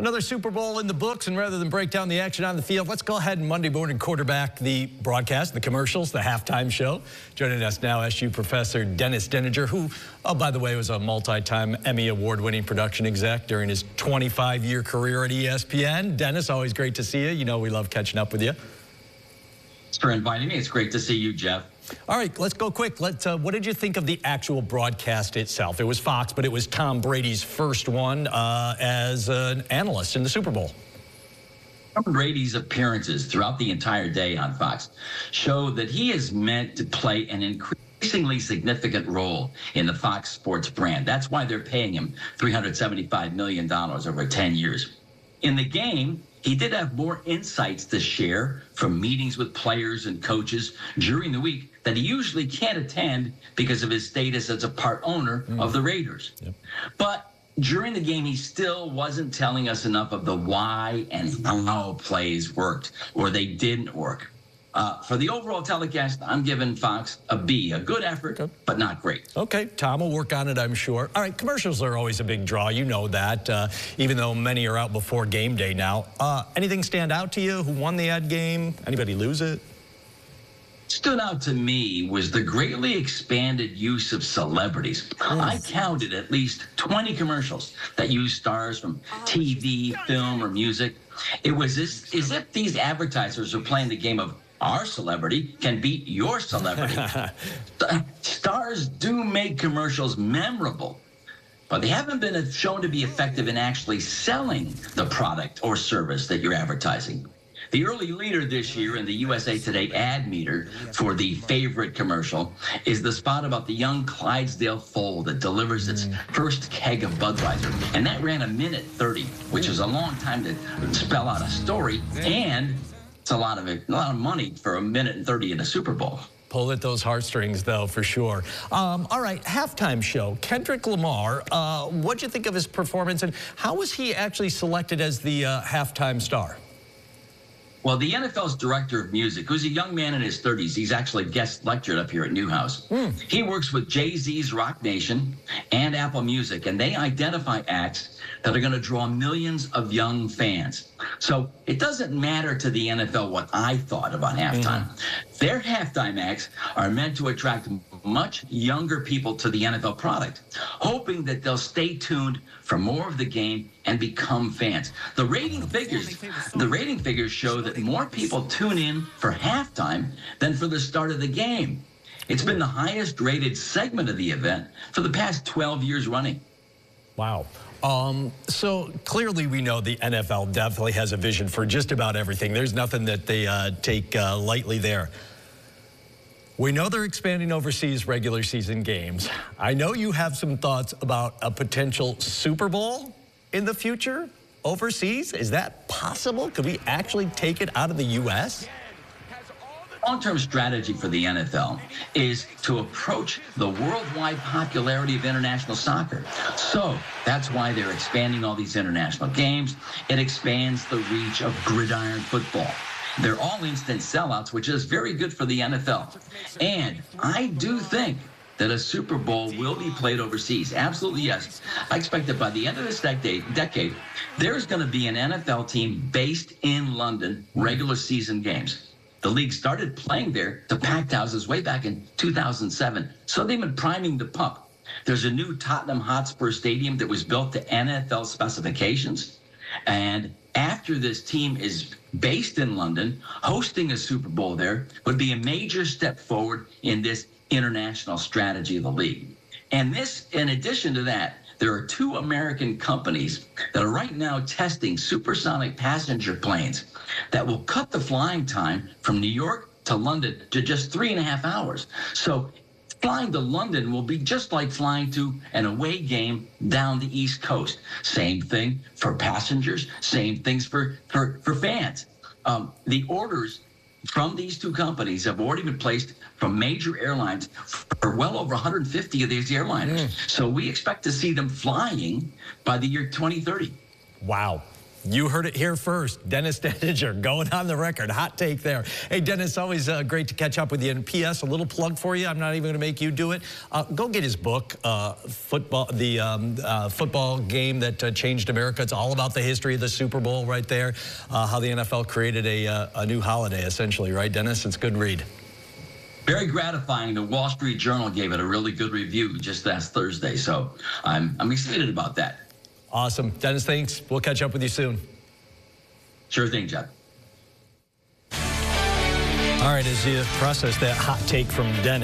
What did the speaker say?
Another Super Bowl in the books, and rather than break down the action on the field, let's go ahead and Monday morning quarterback the broadcast, the commercials, the halftime show. Joining us now, SU professor Dennis Deninger, who, oh, by the way, was a multi-time Emmy award-winning production exec during his 25-year career at ESPN. Dennis, always great to see you. You know we love catching up with you. Thanks for inviting me. It's great to see you, Jeff. All right, let's go quick. What did you think of the actual broadcast itself? It was Fox, but it was Tom Brady's first one as an analyst in the Super Bowl. Tom Brady's appearances throughout the entire day on Fox show that he is meant to play an increasingly significant role in the Fox Sports brand. That's why they're paying him $375 million over 10 years. In the game, he did have more insights to share from meetings with players and coaches during the week that he usually can't attend because of his status as a part owner of the Raiders. Yep. But during the game, he still wasn't telling us enough of the why and how plays worked or they didn't work. For the overall telecast, I'm giving Fox a B, a good effort, but not great. Okay, Tom will work on it, I'm sure. All right, commercials are always a big draw. You know that, even though many are out before game day now. Anything stand out to you? Who won the ad game? Anybody lose it? Stood out to me was the greatly expanded use of celebrities. I counted at least 20 commercials that used stars from TV, film, or music. It was as if these advertisers are playing the game of our celebrity can beat your celebrity. Stars do make commercials memorable, but they haven't been shown to be effective in actually selling the product or service that you're advertising. The early leader this year in the USA Today ad meter for the favorite commercial is the spot about the young Clydesdale foal that delivers its first keg of Budweiser. And that ran 1:30, which is a long time to spell out a story, and it's a lot of money for 1:30 in a Super Bowl. Pull at those heartstrings, though, for sure. All right, halftime show. Kendrick Lamar, what'd you think of his performance, and how was he actually selected as the halftime star? Well, the NFL's director of music, who's a young man in his 30s, he's actually guest lectured up here at Newhouse. He works with Jay-Z's Rock Nation and Apple Music, and they identify acts that are going to draw millions of young fans. So it doesn't matter to the NFL what I thought about halftime. Their halftime acts are meant to attract much younger people to the NFL product, hoping that they'll stay tuned for more of the game and become fans. The rating figures show that more people tune in for halftime than for the start of the game. It's been the highest rated segment of the event for the past 12 years running. Wow. So clearly we know the NFL definitely has a vision for just about everything. There's nothing that they take lightly there. We know they're expanding overseas regular season games. I know you have some thoughts about a potential Super Bowl in the future overseas. Is that possible? Could we actually take it out of the U.S.? Long-term strategy for the NFL is to approach the worldwide popularity of international soccer. So that's why they're expanding all these international games. It expands the reach of gridiron football. They're all instant sellouts, which is very good for the NFL. And I do think that a Super Bowl will be played overseas. Absolutely, yes. I expect that by the end of this decade, there's going to be an NFL team based in London, regular season games. The league started playing there to packed houses way back in 2007, so they've been priming the pump. There's a new Tottenham Hotspur Stadium that was built to NFL specifications, and after this team is based in London, hosting a Super Bowl there would be a major step forward in this international strategy of the league. And this, in addition to that, there are 2 American companies that are right now testing supersonic passenger planes that will cut the flying time from New York to London to just 3.5 hours. So flying to London will be just like flying to an away game down the East Coast. Same thing for passengers, same things for fans. The orders from these 2 companies have already been placed from major airlines for well over 150 of these airliners. So we expect to see them flying by the year 2030. Wow. You heard it here first. Dennis Deninger going on the record. Hot take there. Hey, Dennis, always great to catch up with you. And P.S., a little plug for you. I'm not even going to make you do it. Go get his book, Football Game That Changed America. It's all about the history of the Super Bowl right there, how the NFL created a new holiday, essentially. Right, Dennis? It's a good read. Very gratifying. The Wall Street Journal gave it a really good review just last Thursday. So I'm excited about that. Awesome. Dennis, thanks. We'll catch up with you soon. Sure thing, Jeff. All right, as you process that hot take from Dennis.